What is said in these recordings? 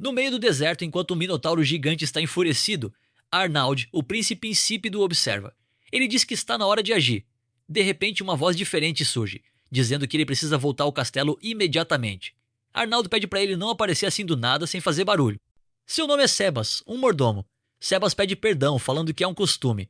No meio do deserto, enquanto o Minotauro gigante está enfurecido, Arnaud, o príncipe insípido, observa. Ele diz que está na hora de agir. De repente, uma voz diferente surge, dizendo que ele precisa voltar ao castelo imediatamente. Arnaud pede para ele não aparecer assim do nada sem fazer barulho. Seu nome é Sebas, um mordomo. Sebas pede perdão, falando que é um costume.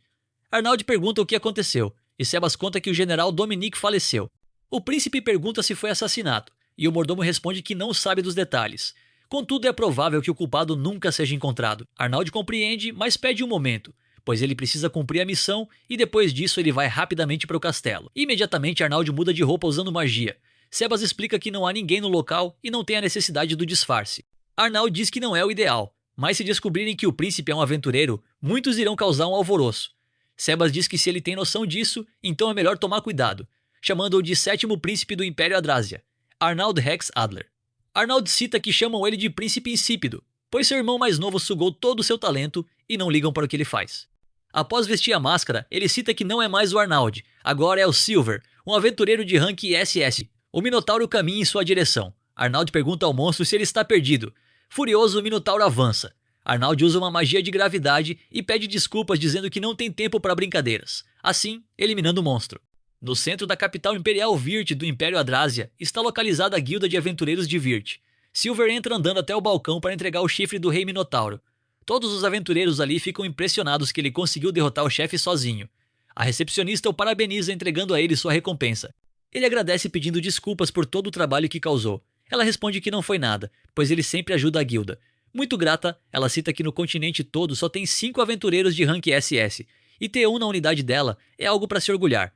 Arnaud pergunta o que aconteceu, e Sebas conta que o general Dominique faleceu. O príncipe pergunta se foi assassinato, e o mordomo responde que não sabe dos detalhes. Contudo, é provável que o culpado nunca seja encontrado. Arnaud compreende, mas pede um momento, pois ele precisa cumprir a missão e depois disso ele vai rapidamente para o castelo. Imediatamente Arnaud muda de roupa usando magia. Sebas explica que não há ninguém no local e não tem a necessidade do disfarce. Arnaud diz que não é o ideal, mas se descobrirem que o príncipe é um aventureiro, muitos irão causar um alvoroço. Sebas diz que se ele tem noção disso, então é melhor tomar cuidado, chamando-o de sétimo príncipe do Império Adrásia, Arnaud Rex Adler. Arnaud cita que chamam ele de príncipe insípido, pois seu irmão mais novo sugou todo o seu talento e não ligam para o que ele faz. Após vestir a máscara, ele cita que não é mais o Arnaud, agora é o Silver, um aventureiro de rank SS. O Minotauro caminha em sua direção. Arnaud pergunta ao monstro se ele está perdido. Furioso, o Minotauro avança. Arnaud usa uma magia de gravidade e pede desculpas dizendo que não tem tempo para brincadeiras, assim eliminando o monstro. No centro da capital imperial Virt do Império Adrásia está localizada a guilda de aventureiros de Virt. Silver entra andando até o balcão para entregar o chifre do rei Minotauro. Todos os aventureiros ali ficam impressionados que ele conseguiu derrotar o chefe sozinho. A recepcionista o parabeniza entregando a ele sua recompensa. Ele agradece pedindo desculpas por todo o trabalho que causou. Ela responde que não foi nada, pois ele sempre ajuda a guilda. Muito grata, ela cita que no continente todo só tem 5 aventureiros de rank SS, e ter um na unidade dela é algo para se orgulhar.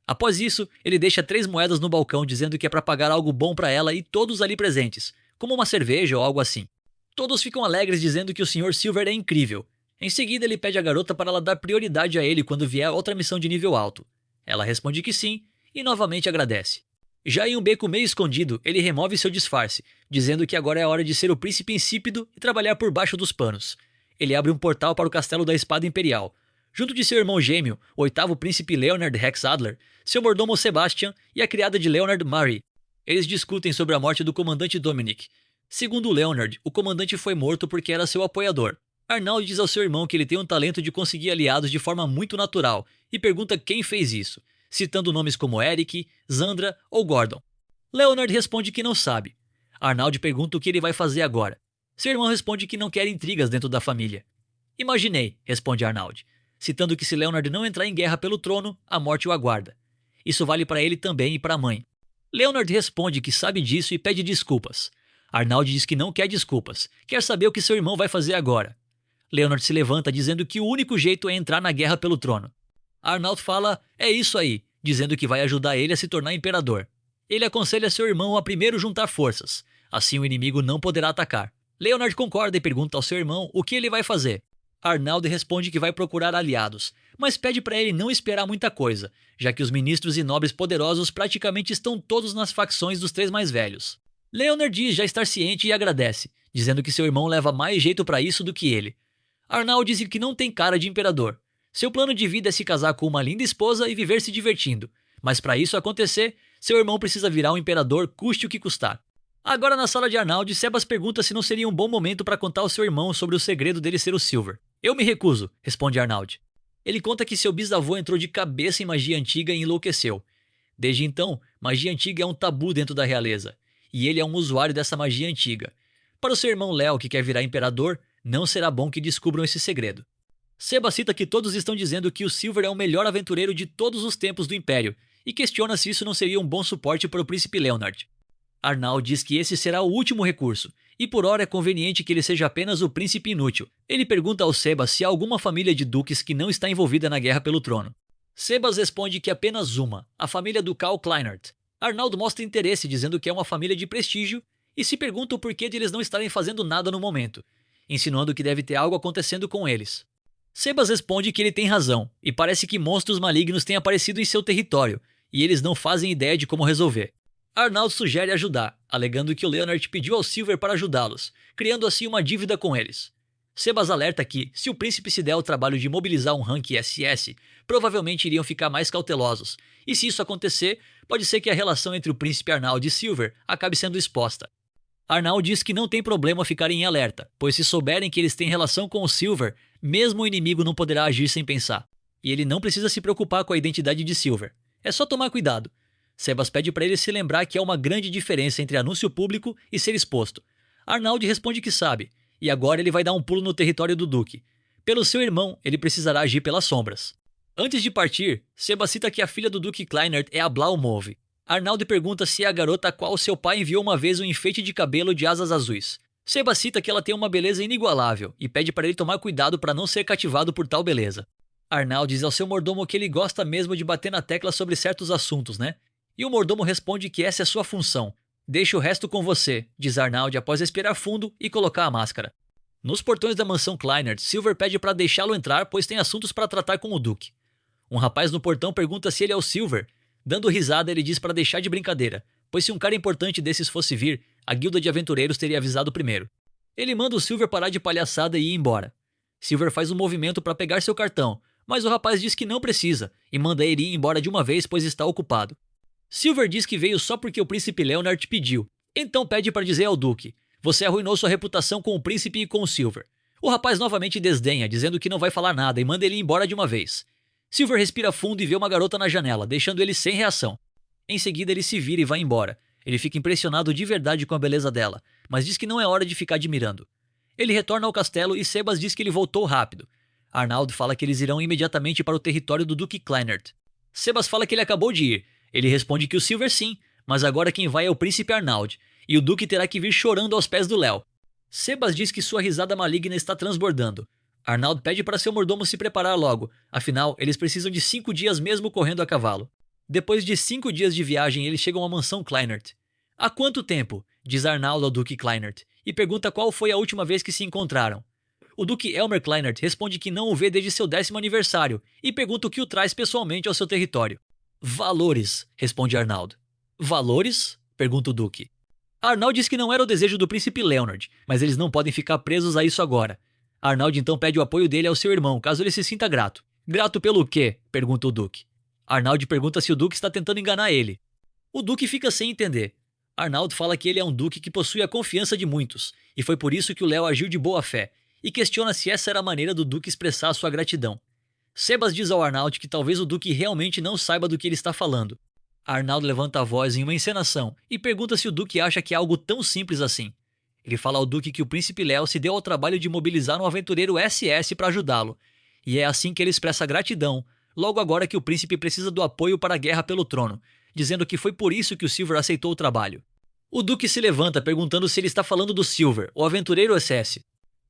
Após isso, ele deixa 3 moedas no balcão dizendo que é para pagar algo bom para ela e todos ali presentes, como uma cerveja ou algo assim. Todos ficam alegres dizendo que o Sr. Silver é incrível. Em seguida, ele pede à garota para ela dar prioridade a ele quando vier outra missão de nível alto. Ela responde que sim e novamente agradece. Já em um beco meio escondido, ele remove seu disfarce, dizendo que agora é a hora de ser o príncipe insípido e trabalhar por baixo dos panos. Ele abre um portal para o castelo da Espada Imperial. Junto de seu irmão gêmeo, o 8º príncipe Leonard Rex Adler, seu mordomo Sebastian e a criada de Leonard Marie. Eles discutem sobre a morte do comandante Dominic. Segundo Leonard, o comandante foi morto porque era seu apoiador. Arnaud diz ao seu irmão que ele tem um talento de conseguir aliados de forma muito natural e pergunta quem fez isso, citando nomes como Eric, Zandra ou Gordon. Leonard responde que não sabe. Arnaud pergunta o que ele vai fazer agora. Seu irmão responde que não quer intrigas dentro da família. Imaginei, responde Arnaud, citando que se Leonard não entrar em guerra pelo trono, a morte o aguarda. Isso vale para ele também e para a mãe. Leonard responde que sabe disso e pede desculpas. Arnaud diz que não quer desculpas, quer saber o que seu irmão vai fazer agora. Leonard se levanta dizendo que o único jeito é entrar na guerra pelo trono. Arnaud fala, é isso aí, dizendo que vai ajudar ele a se tornar imperador. Ele aconselha seu irmão a primeiro juntar forças, assim o inimigo não poderá atacar. Leonard concorda e pergunta ao seu irmão o que ele vai fazer. Arnaud responde que vai procurar aliados, mas pede para ele não esperar muita coisa, já que os ministros e nobres poderosos praticamente estão todos nas facções dos 3 mais velhos. Leonard diz já estar ciente e agradece, dizendo que seu irmão leva mais jeito para isso do que ele. Arnaud diz que não tem cara de imperador. Seu plano de vida é se casar com uma linda esposa e viver se divertindo, mas para isso acontecer, seu irmão precisa virar um imperador custe o que custar. Agora na sala de Arnaud, Sebas pergunta se não seria um bom momento para contar ao seu irmão sobre o segredo dele ser o Silver. Eu me recuso, responde Arnaud. Ele conta que seu bisavô entrou de cabeça em magia antiga e enlouqueceu. Desde então, magia antiga é um tabu dentro da realeza, e ele é um usuário dessa magia antiga. Para o seu irmão Léo, que quer virar imperador, não será bom que descubram esse segredo. Sebas cita que todos estão dizendo que o Silver é o melhor aventureiro de todos os tempos do Império, e questiona se isso não seria um bom suporte para o príncipe Leonard. Arnaud diz que esse será o último recurso, e por hora é conveniente que ele seja apenas o príncipe inútil. Ele pergunta ao Sebas se há alguma família de duques que não está envolvida na guerra pelo trono. Sebas responde que apenas uma, a família ducal Kleinert. Arnaud mostra interesse dizendo que é uma família de prestígio e se pergunta o porquê de eles não estarem fazendo nada no momento, insinuando que deve ter algo acontecendo com eles. Sebas responde que ele tem razão, e parece que monstros malignos têm aparecido em seu território, e eles não fazem ideia de como resolver. Arnaud sugere ajudar, alegando que o Leonard pediu ao Silver para ajudá-los, criando assim uma dívida com eles. Sebas alerta que, se o príncipe se der o trabalho de mobilizar um rank SS, provavelmente iriam ficar mais cautelosos, e se isso acontecer, pode ser que a relação entre o príncipe Arnaud e Silver acabe sendo exposta. Arnaldo diz que não tem problema ficarem em alerta, pois se souberem que eles têm relação com o Silver, mesmo o inimigo não poderá agir sem pensar. E ele não precisa se preocupar com a identidade de Silver. É só tomar cuidado. Sebas pede para ele se lembrar que há uma grande diferença entre anúncio público e ser exposto. Arnaldo responde que sabe, e agora ele vai dar um pulo no território do Duque. Pelo seu irmão, ele precisará agir pelas sombras. Antes de partir, Sebas cita que a filha do Duque Kleinert é a Blau Move. Arnaldo pergunta se é a garota a qual seu pai enviou uma vez um enfeite de cabelo de asas azuis. Sebas cita que ela tem uma beleza inigualável e pede para ele tomar cuidado para não ser cativado por tal beleza. Arnaldo diz ao seu mordomo que ele gosta mesmo de bater na tecla sobre certos assuntos, né? E o mordomo responde que essa é sua função. Deixa o resto com você, diz Arnaldo após respirar fundo e colocar a máscara. Nos portões da mansão Kleinert, Silver pede para deixá-lo entrar, pois tem assuntos para tratar com o Duque. Um rapaz no portão pergunta se ele é o Silver. Dando risada, ele diz para deixar de brincadeira, pois se um cara importante desses fosse vir, a guilda de aventureiros teria avisado primeiro. Ele manda o Silver parar de palhaçada e ir embora. Silver faz um movimento para pegar seu cartão, mas o rapaz diz que não precisa e manda ele ir embora de uma vez, pois está ocupado. Silver diz que veio só porque o príncipe Leonard pediu, então pede para dizer ao Duque: você arruinou sua reputação com o príncipe e com o Silver. O rapaz novamente desdenha, dizendo que não vai falar nada e manda ele ir embora de uma vez. Silver respira fundo e vê uma garota na janela, deixando ele sem reação. Em seguida ele se vira e vai embora. Ele fica impressionado de verdade com a beleza dela, mas diz que não é hora de ficar admirando. Ele retorna ao castelo e Sebas diz que ele voltou rápido. Arnaldo fala que eles irão imediatamente para o território do Duque Kleinert. Sebas fala que ele acabou de ir. Ele responde que o Silver sim, mas agora quem vai é o príncipe Arnaldo, e o Duque terá que vir chorando aos pés do Léo. Sebas diz que sua risada maligna está transbordando. Arnaldo pede para seu mordomo se preparar logo, afinal, eles precisam de 5 dias mesmo correndo a cavalo. Depois de 5 dias de viagem, eles chegam à mansão Kleinert. Há quanto tempo? Diz Arnaldo ao Duque Kleinert, e pergunta qual foi a última vez que se encontraram. O Duque Elmer Kleinert responde que não o vê desde seu 10º aniversário, e pergunta o que o traz pessoalmente ao seu território. Valores, responde Arnaldo. Valores? Pergunta o Duque. Arnaldo diz que não era o desejo do príncipe Leonard, mas eles não podem ficar presos a isso agora. Arnaldo então pede o apoio dele ao seu irmão, caso ele se sinta grato. Grato pelo quê? Pergunta o Duque. Arnaldo pergunta se o Duque está tentando enganar ele. O Duque fica sem entender. Arnaldo fala que ele é um Duque que possui a confiança de muitos, e foi por isso que o Léo agiu de boa fé, e questiona se essa era a maneira do Duque expressar sua gratidão. Sebas diz ao Arnaldo que talvez o Duque realmente não saiba do que ele está falando. Arnaldo levanta a voz em uma encenação e pergunta se o Duque acha que é algo tão simples assim. Ele fala ao Duque que o príncipe Léo se deu ao trabalho de mobilizar um aventureiro SS para ajudá-lo, e é assim que ele expressa gratidão, logo agora que o príncipe precisa do apoio para a guerra pelo trono, dizendo que foi por isso que o Silver aceitou o trabalho. O Duque se levanta perguntando se ele está falando do Silver, o aventureiro SS.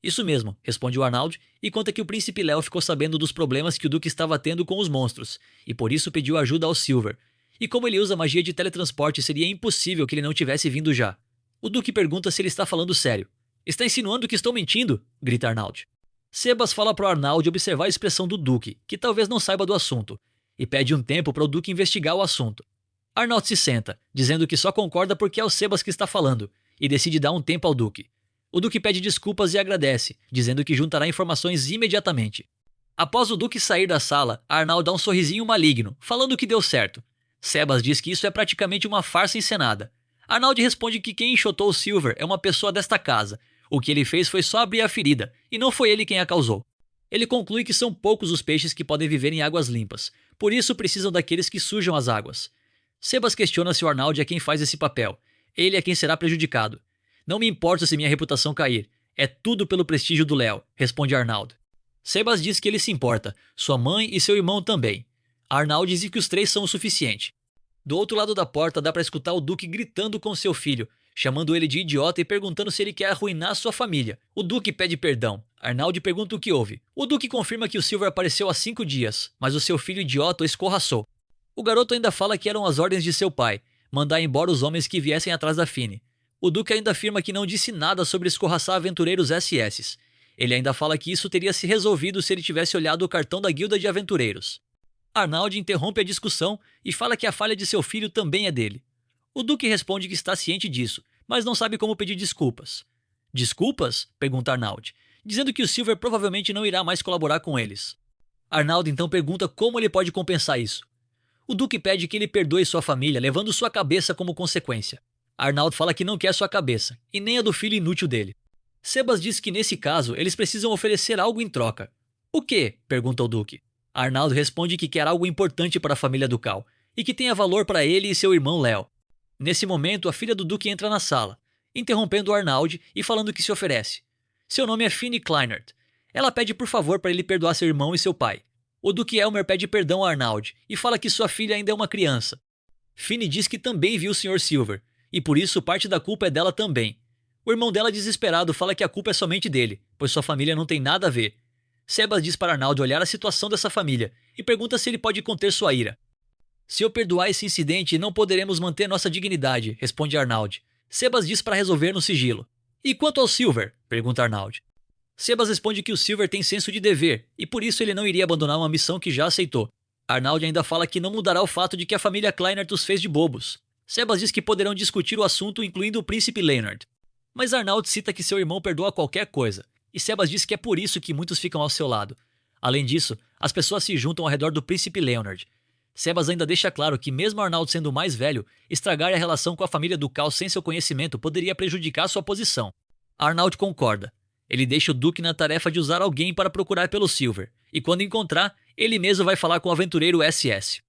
Isso mesmo, responde o Arnaldo, e conta que o príncipe Léo ficou sabendo dos problemas que o Duque estava tendo com os monstros, e por isso pediu ajuda ao Silver. E como ele usa magia de teletransporte, seria impossível que ele não tivesse vindo já. O Duque pergunta se ele está falando sério. Está insinuando que estou mentindo? Grita Arnaldo. Sebas fala para o Arnaldo observar a expressão do Duque, que talvez não saiba do assunto, e pede um tempo para o Duque investigar o assunto. Arnaldo se senta, dizendo que só concorda porque é o Sebas que está falando, e decide dar um tempo ao Duque. O Duque pede desculpas e agradece, dizendo que juntará informações imediatamente. Após o Duque sair da sala, Arnaldo dá um sorrisinho maligno, falando que deu certo. Sebas diz que isso é praticamente uma farsa encenada. Arnaldo responde que quem enxotou o Silver é uma pessoa desta casa. O que ele fez foi só abrir a ferida, e não foi ele quem a causou. Ele conclui que são poucos os peixes que podem viver em águas limpas, por isso precisam daqueles que sujam as águas. Sebas questiona se o Arnaldo é quem faz esse papel. Ele é quem será prejudicado. Não me importa se minha reputação cair. É tudo pelo prestígio do Léo, responde Arnaldo. Sebas diz que ele se importa, sua mãe e seu irmão também. Arnaldo diz que os 3 são o suficiente. Do outro lado da porta dá para escutar o Duque gritando com seu filho, chamando ele de idiota e perguntando se ele quer arruinar sua família. O Duque pede perdão. Arnaldo pergunta o que houve. O Duque confirma que o Silver apareceu há 5 dias, mas o seu filho idiota o escorraçou. O garoto ainda fala que eram as ordens de seu pai, mandar embora os homens que viessem atrás da Fine. O Duque ainda afirma que não disse nada sobre escorraçar aventureiros SS. Ele ainda fala que isso teria se resolvido se ele tivesse olhado o cartão da guilda de aventureiros. Arnaldo interrompe a discussão e fala que a falha de seu filho também é dele. O Duque responde que está ciente disso, mas não sabe como pedir desculpas. Desculpas? Pergunta Arnaldo, dizendo que o Silver provavelmente não irá mais colaborar com eles. Arnaldo então pergunta como ele pode compensar isso. O Duque pede que ele perdoe sua família, levando sua cabeça como consequência. Arnaldo fala que não quer sua cabeça, e nem a do filho inútil dele. Sebas diz que nesse caso eles precisam oferecer algo em troca. O quê? Pergunta o Duque. Arnaldo responde que quer algo importante para a família ducal, e que tenha valor para ele e seu irmão Léo. Nesse momento, a filha do Duque entra na sala, interrompendo o Arnaldo e falando que se oferece. Seu nome é Finny Kleinert. Ela pede por favor para ele perdoar seu irmão e seu pai. O Duque Elmer pede perdão a Arnaldo e fala que sua filha ainda é uma criança. Finny diz que também viu o Sr. Silver, e por isso parte da culpa é dela também. O irmão dela, desesperado, fala que a culpa é somente dele, pois sua família não tem nada a ver. Sebas diz para Arnaldo olhar a situação dessa família e pergunta se ele pode conter sua ira. Se eu perdoar esse incidente, não poderemos manter nossa dignidade, responde Arnaldo. Sebas diz para resolver no sigilo. E quanto ao Silver? Pergunta Arnaldo. Sebas responde que o Silver tem senso de dever, e por isso ele não iria abandonar uma missão que já aceitou. Arnaldo ainda fala que não mudará o fato de que a família Kleinert os fez de bobos. Sebas diz que poderão discutir o assunto, incluindo o príncipe Leonard. Mas Arnaldo cita que seu irmão perdoa qualquer coisa, e Sebas diz que é por isso que muitos ficam ao seu lado. Além disso, as pessoas se juntam ao redor do príncipe Leonard. Sebas ainda deixa claro que, mesmo Arnaldo sendo o mais velho, estragar a relação com a família ducal sem seu conhecimento poderia prejudicar sua posição. Arnaldo concorda. Ele deixa o Duque na tarefa de usar alguém para procurar pelo Silver, e quando encontrar, ele mesmo vai falar com o aventureiro SS.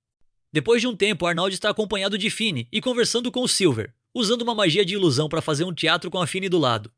Depois de um tempo, Arnaldo está acompanhado de Finny e conversando com o Silver, usando uma magia de ilusão para fazer um teatro com a Finny do lado.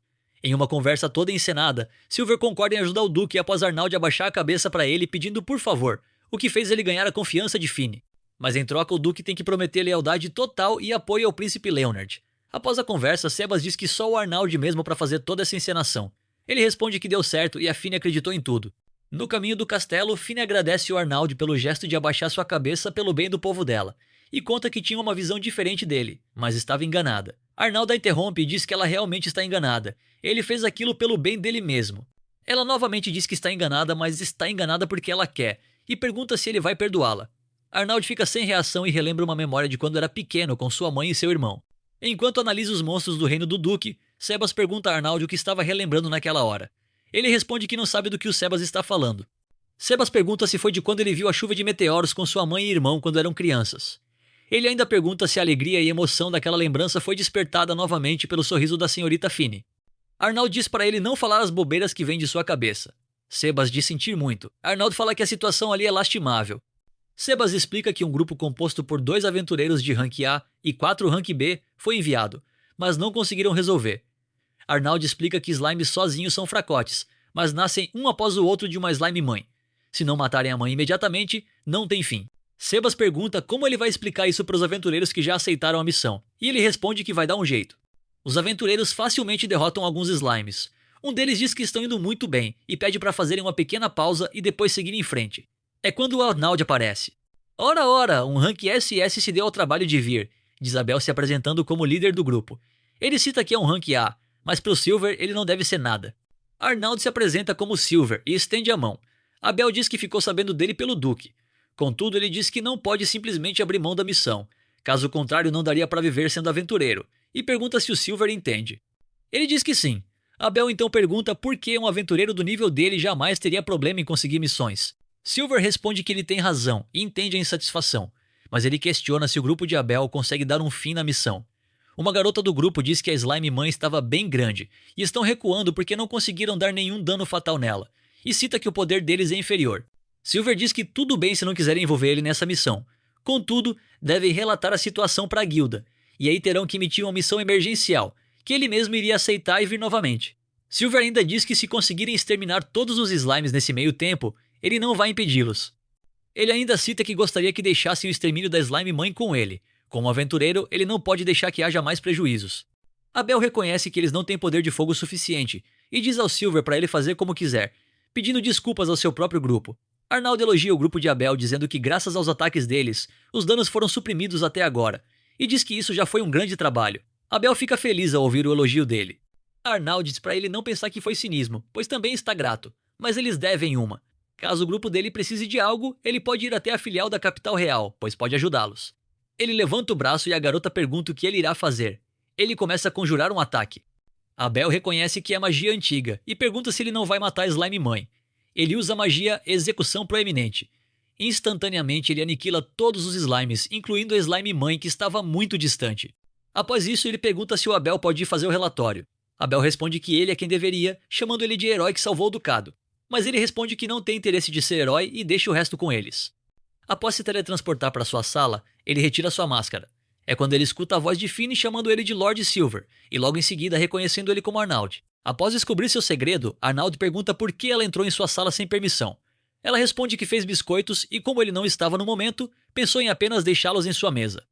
Em uma conversa toda encenada, Silver concorda em ajudar o Duque após Arnaldo abaixar a cabeça para ele pedindo por favor, o que fez ele ganhar a confiança de Finny. Mas em troca, o Duque tem que prometer lealdade total e apoio ao príncipe Leonard. Após a conversa, Sebas diz que só o Arnaldo mesmo para fazer toda essa encenação. Ele responde que deu certo e a Finny acreditou em tudo. No caminho do castelo, Finny agradece o Arnaldo pelo gesto de abaixar sua cabeça pelo bem do povo dela, e conta que tinha uma visão diferente dele, mas estava enganada. Arnaldo a interrompe e diz que ela realmente está enganada. Ele fez aquilo pelo bem dele mesmo. Ela novamente diz que está enganada, mas está enganada porque ela quer, e pergunta se ele vai perdoá-la. Arnaldo fica sem reação e relembra uma memória de quando era pequeno com sua mãe e seu irmão. Enquanto analisa os monstros do reino do Duque, Sebas pergunta a Arnaldo o que estava relembrando naquela hora. Ele responde que não sabe do que o Sebas está falando. Sebas pergunta se foi de quando ele viu a chuva de meteoros com sua mãe e irmão quando eram crianças. Ele ainda pergunta se a alegria e emoção daquela lembrança foi despertada novamente pelo sorriso da senhorita Finny. Arnaldo diz para ele não falar as bobeiras que vêm de sua cabeça. Sebas diz sentir muito. Arnaldo fala que a situação ali é lastimável. Sebas explica que um grupo composto por 2 aventureiros de rank A e 4 rank B foi enviado, mas não conseguiram resolver. Arnaldo explica que slimes sozinhos são fracotes, mas nascem um após o outro de uma slime mãe. Se não matarem a mãe imediatamente, não tem fim. Sebas pergunta como ele vai explicar isso para os aventureiros que já aceitaram a missão, e ele responde que vai dar um jeito. Os aventureiros facilmente derrotam alguns slimes. Um deles diz que estão indo muito bem e pede para fazerem uma pequena pausa e depois seguir em frente. É quando o Arnaldo aparece. Ora, um rank SS se deu ao trabalho de vir, diz Abel se apresentando como líder do grupo. Ele cita que é um rank A, mas pro Silver ele não deve ser nada. Arnaldo se apresenta como Silver e estende a mão. Abel diz que ficou sabendo dele pelo Duque. Contudo, ele diz que não pode simplesmente abrir mão da missão. Caso contrário, não daria para viver sendo aventureiro, e pergunta se o Silver entende. Ele diz que sim. Abel então pergunta por que um aventureiro do nível dele jamais teria problema em conseguir missões. Silver responde que ele tem razão e entende a insatisfação, mas ele questiona se o grupo de Abel consegue dar um fim na missão. Uma garota do grupo diz que a slime mãe estava bem grande e estão recuando porque não conseguiram dar nenhum dano fatal nela, e cita que o poder deles é inferior. Silver diz que tudo bem se não quiserem envolver ele nessa missão. Contudo, devem relatar a situação para a guilda, e aí terão que emitir uma missão emergencial, que ele mesmo iria aceitar e vir novamente. Silver ainda diz que se conseguirem exterminar todos os slimes nesse meio tempo, ele não vai impedi-los. Ele ainda cita que gostaria que deixassem o extermínio da slime mãe com ele. Como aventureiro, ele não pode deixar que haja mais prejuízos. Abel reconhece que eles não têm poder de fogo suficiente e diz ao Silver para ele fazer como quiser, pedindo desculpas ao seu próprio grupo. Arnaldo elogia o grupo de Abel dizendo que graças aos ataques deles, os danos foram suprimidos até agora, e diz que isso já foi um grande trabalho. Abel fica feliz ao ouvir o elogio dele. Arnaldo diz para ele não pensar que foi cinismo, pois também está grato, mas eles devem uma. Caso o grupo dele precise de algo, ele pode ir até a filial da capital real, pois pode ajudá-los. Ele levanta o braço e a garota pergunta o que ele irá fazer. Ele começa a conjurar um ataque. Abel reconhece que é magia antiga e pergunta se ele não vai matar a slime mãe. Ele usa a magia Execução Proeminente. Instantaneamente ele aniquila todos os slimes, incluindo a slime mãe que estava muito distante. Após isso, ele pergunta se o Abel pode ir fazer o relatório. Abel responde que ele é quem deveria, chamando ele de herói que salvou o ducado. Mas ele responde que não tem interesse de ser herói e deixa o resto com eles. Após se teletransportar para sua sala, ele retira sua máscara. É quando ele escuta a voz de Finn chamando ele de Lord Silver, e logo em seguida reconhecendo ele como Arnaud. Após descobrir seu segredo, Arnaud pergunta por que ela entrou em sua sala sem permissão. Ela responde que fez biscoitos e, como ele não estava no momento, pensou em apenas deixá-los em sua mesa.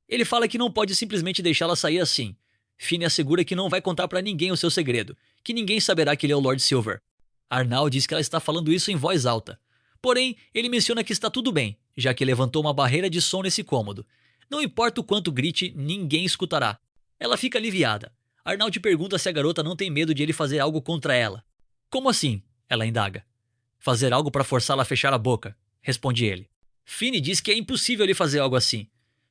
Ele fala que não pode simplesmente deixá-la sair assim. Finn assegura que não vai contar para ninguém o seu segredo, que ninguém saberá que ele é o Lord Silver. Arnaud diz que ela está falando isso em voz alta. Porém, ele menciona que está tudo bem, já que levantou uma barreira de som nesse cômodo. Não importa o quanto grite, ninguém escutará. Ela fica aliviada. Arnaud pergunta se a garota não tem medo de ele fazer algo contra ela. Como assim? Ela indaga. Fazer algo para forçá-la a fechar a boca, responde ele. Finn diz que é impossível ele fazer algo assim.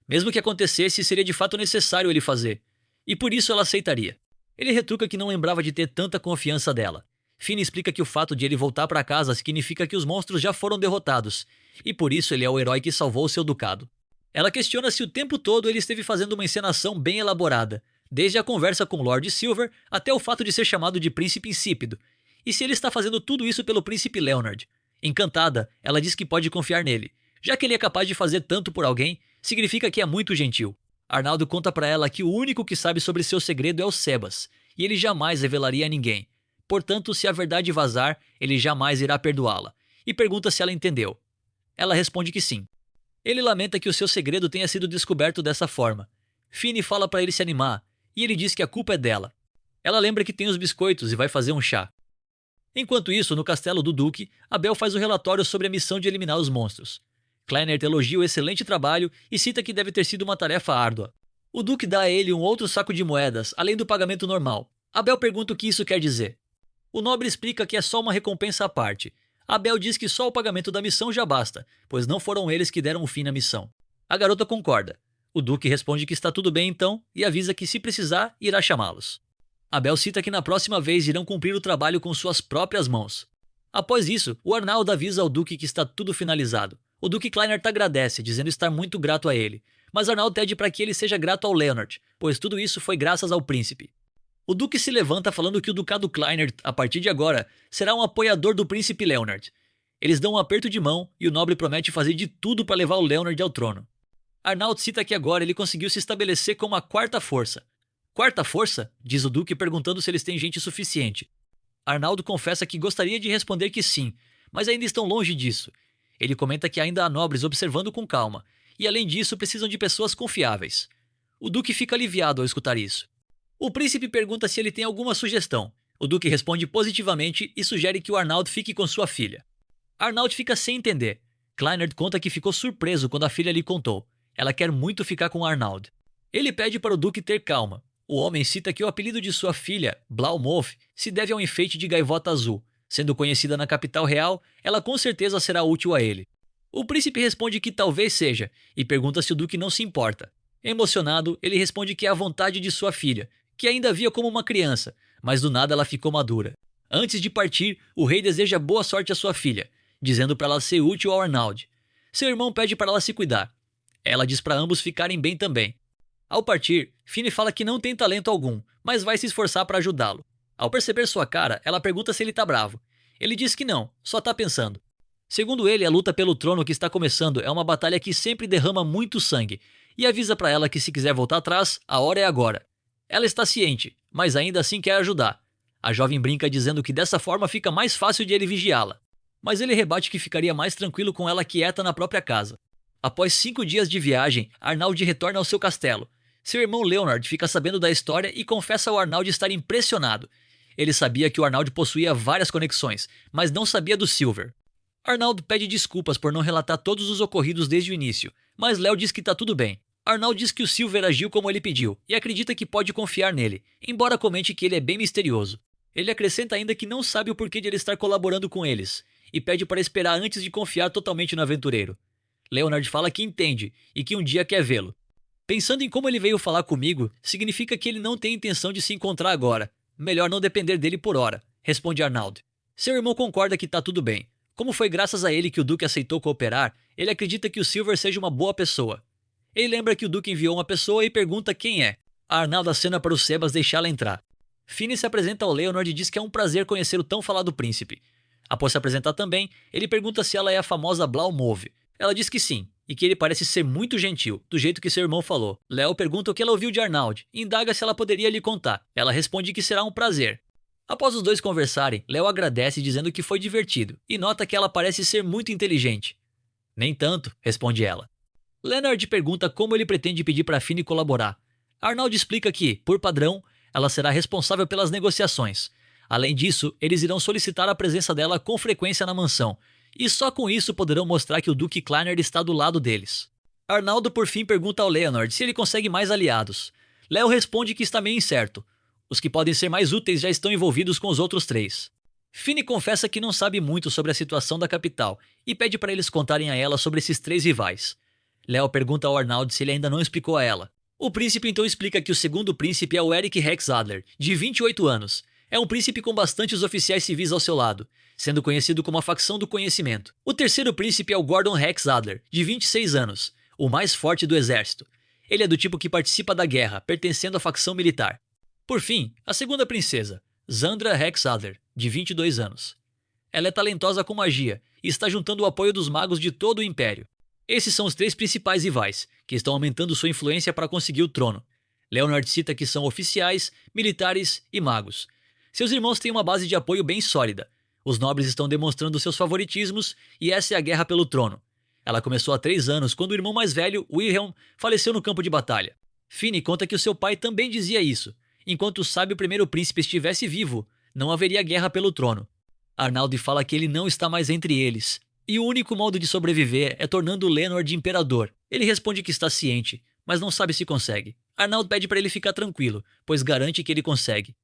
Mesmo que acontecesse, seria de fato necessário ele fazer. E por isso ela aceitaria. Ele retruca que não lembrava de ter tanta confiança dela. Finn explica que o fato de ele voltar para casa significa que os monstros já foram derrotados, e por isso ele é o herói que salvou seu ducado. Ela questiona se o tempo todo ele esteve fazendo uma encenação bem elaborada, desde a conversa com Lord Silver até o fato de ser chamado de Príncipe Insípido, e se ele está fazendo tudo isso pelo Príncipe Leonard. Encantada, ela diz que pode confiar nele. Já que ele é capaz de fazer tanto por alguém, significa que é muito gentil. Arnaud conta para ela que o único que sabe sobre seu segredo é o Sebas, e ele jamais revelaria a ninguém. Portanto, se a verdade vazar, ele jamais irá perdoá-la, e pergunta se ela entendeu. Ela responde que sim. Ele lamenta que o seu segredo tenha sido descoberto dessa forma. Finn fala para ele se animar, e ele diz que a culpa é dela. Ela lembra que tem os biscoitos e vai fazer um chá. Enquanto isso, no castelo do Duque, Abel faz o relatório sobre a missão de eliminar os monstros. Kleinert elogia o excelente trabalho e cita que deve ter sido uma tarefa árdua. O Duque dá a ele um outro saco de moedas, além do pagamento normal. Abel pergunta o que isso quer dizer. O nobre explica que é só uma recompensa à parte. Abel diz que só o pagamento da missão já basta, pois não foram eles que deram o fim na missão. A garota concorda. O Duque responde que está tudo bem então e avisa que, se precisar, irá chamá-los. Abel cita que na próxima vez irão cumprir o trabalho com suas próprias mãos. Após isso, o Arnaud avisa ao Duque que está tudo finalizado. O Duque Kleinert agradece, dizendo estar muito grato a ele, mas Arnaud pede para que ele seja grato ao Leonard, pois tudo isso foi graças ao príncipe. O Duque se levanta falando que o Ducado Kleinert, a partir de agora, será um apoiador do príncipe Leonard. Eles dão um aperto de mão e o nobre promete fazer de tudo para levar o Leonard ao trono. Arnaud cita que agora ele conseguiu se estabelecer como a quarta força. Quarta força? Diz o Duque perguntando se eles têm gente suficiente. Arnaud confessa que gostaria de responder que sim, mas ainda estão longe disso. Ele comenta que ainda há nobres observando com calma, e além disso precisam de pessoas confiáveis. O Duque fica aliviado ao escutar isso. O príncipe pergunta se ele tem alguma sugestão. O Duque responde positivamente e sugere que o Arnaud fique com sua filha. Arnaud fica sem entender. Kleinert conta que ficou surpreso quando a filha lhe contou. Ela quer muito ficar com Arnaud. Ele pede para o Duque ter calma. O homem cita que o apelido de sua filha, Blaumolf, se deve ao enfeite de gaivota azul. Sendo conhecida na capital real, ela com certeza será útil a ele. O príncipe responde que talvez seja, e pergunta se o Duque não se importa. Emocionado, ele responde que é a vontade de sua filha, que ainda via como uma criança, mas do nada ela ficou madura. Antes de partir, o rei deseja boa sorte à sua filha, dizendo para ela ser útil ao Arnaud. Seu irmão pede para ela se cuidar. Ela diz para ambos ficarem bem também. Ao partir, Finn fala que não tem talento algum, mas vai se esforçar para ajudá-lo. Ao perceber sua cara, ela pergunta se ele tá bravo. Ele diz que não, só tá pensando. Segundo ele, a luta pelo trono que está começando é uma batalha que sempre derrama muito sangue, e avisa para ela que se quiser voltar atrás, a hora é agora. Ela está ciente, mas ainda assim quer ajudar. A jovem brinca dizendo que dessa forma fica mais fácil de ele vigiá-la. Mas ele rebate que ficaria mais tranquilo com ela quieta na própria casa. Após 5 dias de viagem, Arnaud retorna ao seu castelo. Seu irmão Leonard fica sabendo da história e confessa ao Arnaud estar impressionado. Ele sabia que o Arnaud possuía várias conexões, mas não sabia do Silver. Arnaud pede desculpas por não relatar todos os ocorridos desde o início, mas Léo diz que está tudo bem. Arnaud diz que o Silver agiu como ele pediu e acredita que pode confiar nele, embora comente que ele é bem misterioso. Ele acrescenta ainda que não sabe o porquê de ele estar colaborando com eles, e pede para esperar antes de confiar totalmente no aventureiro. Leonard fala que entende e que um dia quer vê-lo. Pensando em como ele veio falar comigo, significa que ele não tem intenção de se encontrar agora. Melhor não depender dele por hora, responde Arnaud. Seu irmão concorda que tá tudo bem. Como foi graças a ele que o Duque aceitou cooperar, ele acredita que o Silver seja uma boa pessoa. Ele lembra que o Duque enviou uma pessoa e pergunta quem é. Arnaldo acena para o Sebas deixá-la entrar. Finney se apresenta ao Leonard e diz que é um prazer conhecer o tão falado príncipe. Após se apresentar também, ele pergunta se ela é a famosa Blaumove. Ela diz que sim, e que ele parece ser muito gentil, do jeito que seu irmão falou. Léo pergunta o que ela ouviu de Arnaldo e indaga se ela poderia lhe contar. Ela responde que será um prazer. Após os dois conversarem, Léo agradece dizendo que foi divertido e nota que ela parece ser muito inteligente. Nem tanto, responde ela. Leonard pergunta como ele pretende pedir para Finney colaborar. Arnaldo explica que, por padrão, ela será responsável pelas negociações. Além disso, eles irão solicitar a presença dela com frequência na mansão, e só com isso poderão mostrar que o Duque Kleiner está do lado deles. Arnaldo por fim pergunta ao Leonard se ele consegue mais aliados. Léo responde que está meio incerto. Os que podem ser mais úteis já estão envolvidos com os outros 3. Finney confessa que não sabe muito sobre a situação da capital e pede para eles contarem a ela sobre esses 3 rivais. Léo pergunta ao Arnaldo se ele ainda não explicou a ela. O príncipe então explica que o segundo príncipe é o Eric Rex Adler, de 28 anos. É um príncipe com bastantes oficiais civis ao seu lado, sendo conhecido como a facção do conhecimento. O terceiro príncipe é o Gordon Rex Adler, de 26 anos, o mais forte do exército. Ele é do tipo que participa da guerra, pertencendo à facção militar. Por fim, a segunda princesa, Zandra Rex Adler, de 22 anos. Ela é talentosa com magia e está juntando o apoio dos magos de todo o Império. Esses são os 3 principais rivais, que estão aumentando sua influência para conseguir o trono. Leonard cita que são oficiais, militares e magos. Seus irmãos têm uma base de apoio bem sólida. Os nobres estão demonstrando seus favoritismos e essa é a guerra pelo trono. Ela começou há 3 anos, quando o irmão mais velho, Wilhelm, faleceu no campo de batalha. Finney conta que o seu pai também dizia isso. Enquanto o sábio primeiro príncipe estivesse vivo, não haveria guerra pelo trono. Arnaldo fala que ele não está mais entre eles, e o único modo de sobreviver é tornando Leonard imperador. Ele responde que está ciente, mas não sabe se consegue. Arnaldo pede para ele ficar tranquilo, pois garante que ele consegue.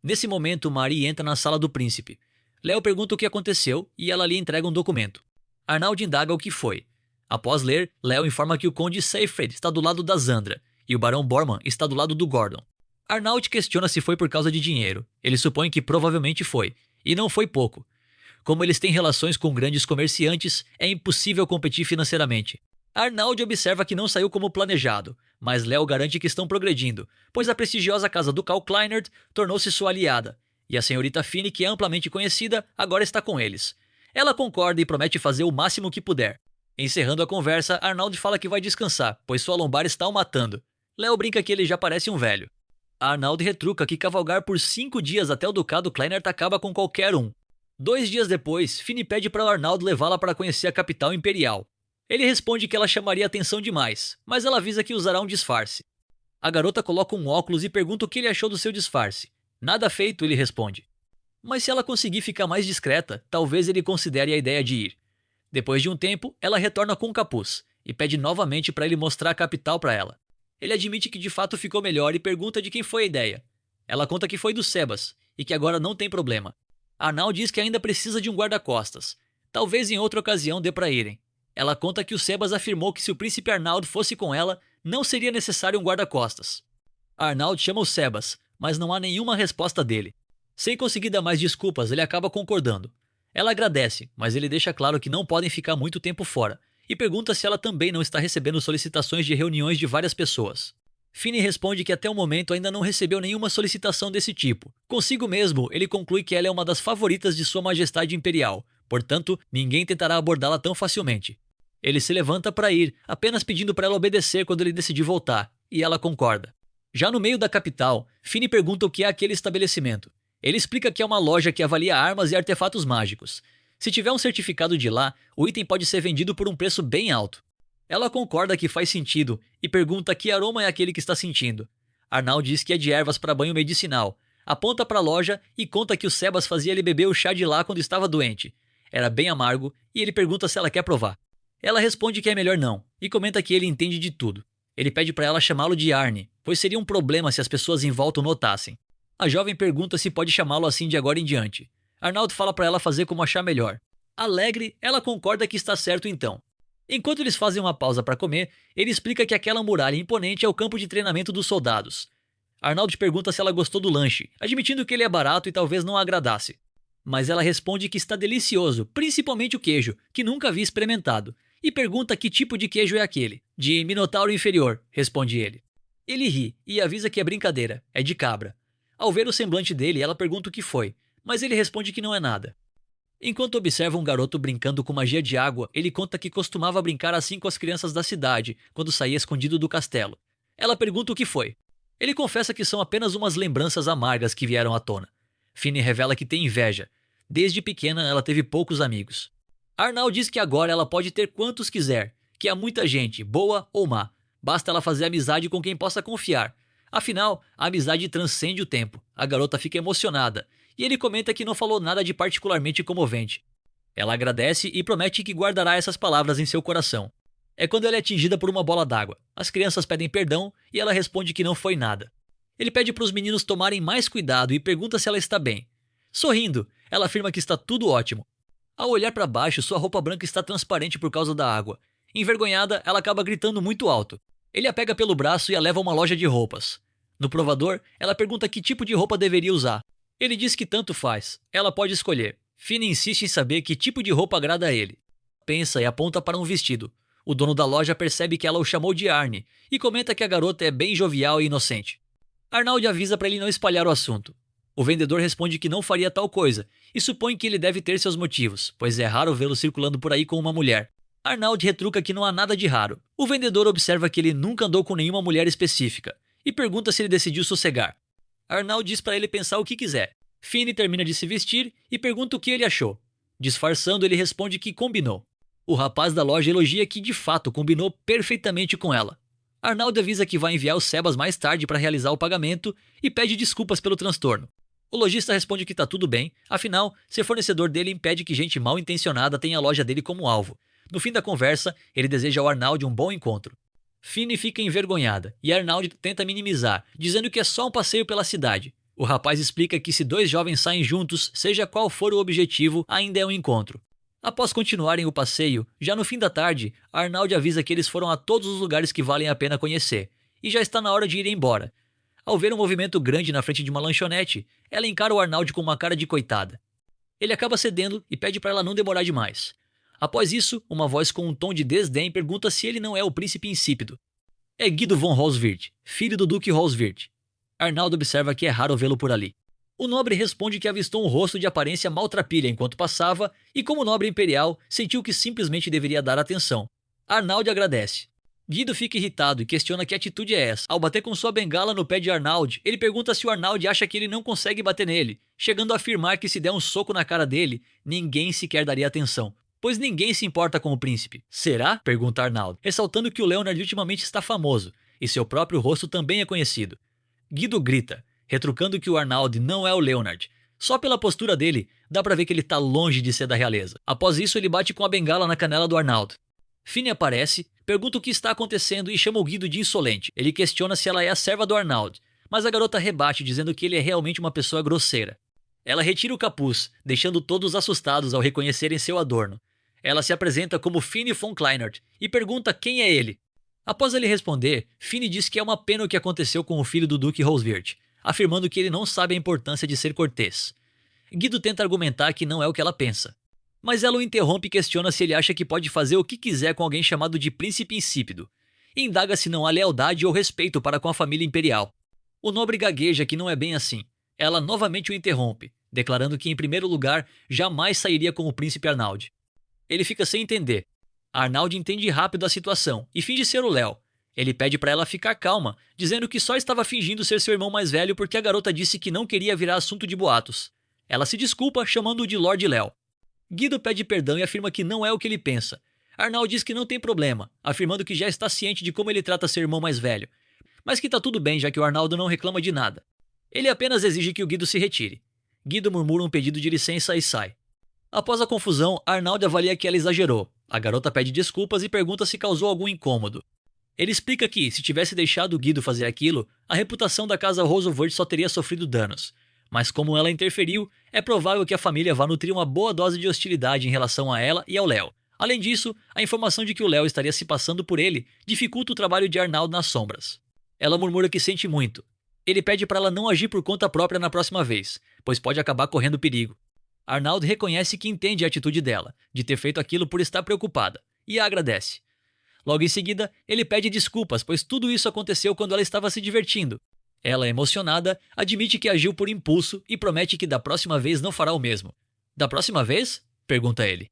Nesse momento, Marie entra na sala do príncipe. Léo pergunta o que aconteceu e ela lhe entrega um documento. Arnaldo indaga o que foi. Após ler, Léo informa que o conde Seyfried está do lado da Zandra e o barão Bormann está do lado do Gordon. Arnaldo questiona se foi por causa de dinheiro. Ele supõe que provavelmente foi, e não foi pouco. Como eles têm relações com grandes comerciantes, é impossível competir financeiramente. Arnaldo observa que não saiu como planejado, mas Léo garante que estão progredindo, pois a prestigiosa casa ducal Kleinert tornou-se sua aliada, e a senhorita Finney, que é amplamente conhecida, agora está com eles. Ela concorda e promete fazer o máximo que puder. Encerrando a conversa, Arnaldo fala que vai descansar, pois sua lombar está o matando. Léo brinca que ele já parece um velho. Arnaldo retruca que cavalgar por 5 dias até o ducado Kleinert acaba com qualquer um. 2 dias depois, Finney pede para Arnaldo levá-la para conhecer a capital imperial. Ele responde que ela chamaria atenção demais, mas ela avisa que usará um disfarce. A garota coloca um óculos e pergunta o que ele achou do seu disfarce. Nada feito, ele responde. Mas se ela conseguir ficar mais discreta, talvez ele considere a ideia de ir. Depois de um tempo, ela retorna com um capuz e pede novamente para ele mostrar a capital para ela. Ele admite que de fato ficou melhor e pergunta de quem foi a ideia. Ela conta que foi do Sebas e que agora não tem problema. Arnaldo diz que ainda precisa de um guarda-costas. Talvez em outra ocasião dê para irem. Ela conta que o Sebas afirmou que se o príncipe Arnaldo fosse com ela, não seria necessário um guarda-costas. Arnaldo chama o Sebas, mas não há nenhuma resposta dele. Sem conseguir dar mais desculpas, ele acaba concordando. Ela agradece, mas ele deixa claro que não podem ficar muito tempo fora, e pergunta se ela também não está recebendo solicitações de reuniões de várias pessoas. Finney responde que até o momento ainda não recebeu nenhuma solicitação desse tipo. Consigo mesmo, ele conclui que ela é uma das favoritas de Sua Majestade Imperial, portanto, ninguém tentará abordá-la tão facilmente. Ele se levanta para ir, apenas pedindo para ela obedecer quando ele decidir voltar, e ela concorda. Já no meio da capital, Finney pergunta o que é aquele estabelecimento. Ele explica que é uma loja que avalia armas e artefatos mágicos. Se tiver um certificado de lá, o item pode ser vendido por um preço bem alto. Ela concorda que faz sentido e pergunta que aroma é aquele que está sentindo. Arnaldo diz que é de ervas para banho medicinal. Aponta para a loja e conta que o Sebas fazia ele beber o chá de lá quando estava doente. Era bem amargo e ele pergunta se ela quer provar. Ela responde que é melhor não e comenta que ele entende de tudo. Ele pede para ela chamá-lo de Arne, pois seria um problema se as pessoas em volta o notassem. A jovem pergunta se pode chamá-lo assim de agora em diante. Arnaldo fala para ela fazer como achar melhor. Alegre, ela concorda que está certo então. Enquanto eles fazem uma pausa para comer, ele explica que aquela muralha imponente é o campo de treinamento dos soldados. Arnaldo pergunta se ela gostou do lanche, admitindo que ele é barato e talvez não a agradasse. Mas ela responde que está delicioso, principalmente o queijo, que nunca havia experimentado, e pergunta que tipo de queijo é aquele. De Minotauro Inferior, responde ele. Ele ri e avisa que é brincadeira, é de cabra. Ao ver o semblante dele, ela pergunta o que foi, mas ele responde que não é nada. Enquanto observa um garoto brincando com magia de água, ele conta que costumava brincar assim com as crianças da cidade, quando saía escondido do castelo. Ela pergunta o que foi. Ele confessa que são apenas umas lembranças amargas que vieram à tona. Finny revela que tem inveja. Desde pequena, ela teve poucos amigos. Arnald diz que agora ela pode ter quantos quiser, que há muita gente, boa ou má. Basta ela fazer amizade com quem possa confiar. Afinal, a amizade transcende o tempo. A garota fica emocionada, e ele comenta que não falou nada de particularmente comovente. Ela agradece e promete que guardará essas palavras em seu coração. É quando ela é atingida por uma bola d'água. As crianças pedem perdão e ela responde que não foi nada. Ele pede para os meninos tomarem mais cuidado e pergunta se ela está bem. Sorrindo, ela afirma que está tudo ótimo. Ao olhar para baixo, sua roupa branca está transparente por causa da água. Envergonhada, ela acaba gritando muito alto. Ele a pega pelo braço e a leva a uma loja de roupas. No provador, ela pergunta que tipo de roupa deveria usar. Ele diz que tanto faz, ela pode escolher. Finny insiste em saber que tipo de roupa agrada a ele. Pensa e aponta para um vestido. O dono da loja percebe que ela o chamou de Arnie e comenta que a garota é bem jovial e inocente. Arnald avisa para ele não espalhar o assunto. O vendedor responde que não faria tal coisa e supõe que ele deve ter seus motivos, pois é raro vê-lo circulando por aí com uma mulher. Arnald retruca que não há nada de raro. O vendedor observa que ele nunca andou com nenhuma mulher específica e pergunta se ele decidiu sossegar. Arnald diz para ele pensar o que quiser. Finny termina de se vestir e pergunta o que ele achou. Disfarçando, ele responde que combinou. O rapaz da loja elogia que de fato combinou perfeitamente com ela. Arnald avisa que vai enviar o Sebas mais tarde para realizar o pagamento e pede desculpas pelo transtorno. O lojista responde que está tudo bem, afinal, ser fornecedor dele impede que gente mal intencionada tenha a loja dele como alvo. No fim da conversa, ele deseja ao Arnald um bom encontro. Finny fica envergonhada e Arnald tenta minimizar, dizendo que é só um passeio pela cidade. O rapaz explica que se dois jovens saem juntos, seja qual for o objetivo, ainda é um encontro. Após continuarem o passeio, já no fim da tarde, Arnald avisa que eles foram a todos os lugares que valem a pena conhecer, e já está na hora de ir embora. Ao ver um movimento grande na frente de uma lanchonete, ela encara o Arnald com uma cara de coitada. Ele acaba cedendo e pede para ela não demorar demais. Após isso, uma voz com um tom de desdém pergunta se ele não é o príncipe insípido. É Guido von Holzwirt, filho do Duque Holzwirt. Arnald observa que é raro vê-lo por ali. O nobre responde que avistou um rosto de aparência maltrapilha enquanto passava e, como nobre imperial, sentiu que simplesmente deveria dar atenção. Arnald agradece. Guido fica irritado e questiona que atitude é essa. Ao bater com sua bengala no pé de Arnald, ele pergunta se o Arnald acha que ele não consegue bater nele, chegando a afirmar que se der um soco na cara dele, ninguém sequer daria atenção, pois ninguém se importa com o príncipe. Será? Pergunta Arnald, ressaltando que o Leonard ultimamente está famoso, e seu próprio rosto também é conhecido. Guido grita, retrucando que o Arnald não é o Leonard. Só pela postura dele, dá pra ver que ele tá longe de ser da realeza. Após isso, ele bate com a bengala na canela do Arnald. Finny aparece, pergunta o que está acontecendo e chama o Guido de insolente. Ele questiona se ela é a serva do Arnald, mas a garota rebate dizendo que ele é realmente uma pessoa grosseira. Ela retira o capuz, deixando todos assustados ao reconhecerem seu adorno. Ela se apresenta como Finny von Kleinert e pergunta quem é ele. Após ele responder, Finny diz que é uma pena o que aconteceu com o filho do Duque Holzwirt, afirmando que ele não sabe a importância de ser cortês. Guido tenta argumentar que não é o que ela pensa, mas ela o interrompe e questiona se ele acha que pode fazer o que quiser com alguém chamado de príncipe insípido, e indaga se não há lealdade ou respeito para com a família imperial. O nobre gagueja que não é bem assim. Ela novamente o interrompe, declarando que em primeiro lugar jamais sairia com o príncipe Arnald. Ele fica sem entender. Arnald entende rápido a situação e finge ser o Léo. Ele pede para ela ficar calma, dizendo que só estava fingindo ser seu irmão mais velho porque a garota disse que não queria virar assunto de boatos. Ela se desculpa chamando-o de Lord Léo. Guido pede perdão e afirma que não é o que ele pensa. Arnald diz que não tem problema, afirmando que já está ciente de como ele trata seu irmão mais velho, mas que tá tudo bem já que o Arnaldo não reclama de nada. Ele apenas exige que o Guido se retire. Guido murmura um pedido de licença e sai. Após a confusão, Arnald avalia que ela exagerou. A garota pede desculpas e pergunta se causou algum incômodo. Ele explica que, se tivesse deixado o Guido fazer aquilo, a reputação da casa Holzwirt só teria sofrido danos. Mas como ela interferiu, é provável que a família vá nutrir uma boa dose de hostilidade em relação a ela e ao Léo. Além disso, a informação de que o Léo estaria se passando por ele dificulta o trabalho de Arnald nas sombras. Ela murmura que sente muito. Ele pede para ela não agir por conta própria na próxima vez, pois pode acabar correndo perigo. Arnald reconhece que entende a atitude dela, de ter feito aquilo por estar preocupada, e a agradece. Logo em seguida, ele pede desculpas, pois tudo isso aconteceu quando ela estava se divertindo. Ela, emocionada, admite que agiu por impulso e promete que da próxima vez não fará o mesmo. Da próxima vez? Pergunta ele.